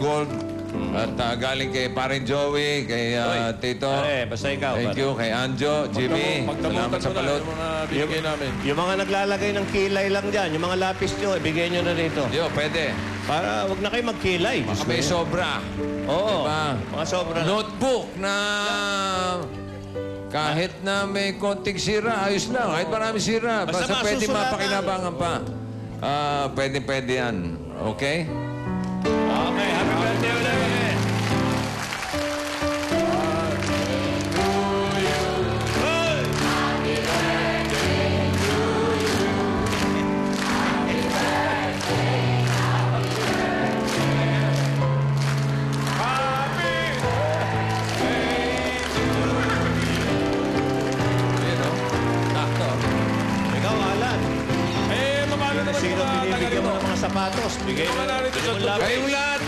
Gold. At galing kay Parin Joey, kay Tito. Pare, basta ikaw. Thank you, kay Anjo, Jimmy. Salamat sa palot. Yung mga binigay namin. Yung mga naglalagay ng kilay lang dyan, yung mga lapis nyo, ibigay nyo na rito. Yo, pwede. Para wag na kayo magkilay. Baka may sobra. Oo, Diba? mga sobra na. Notebook na kahit na may konting sira, ayos lang. Kahit marami sira. Basta Basta pwede masusulatan. mapakinabangan pa. Pwede yan. Okay? Okay, happy birthday ulit. Sakto. Ikaw, Alan. Eh, mamalo naman Sino yung mga binibigyan mo ng mga sapatos? Bigay mo. Mga narito sa Bigay mo lapis. Kayong lahat,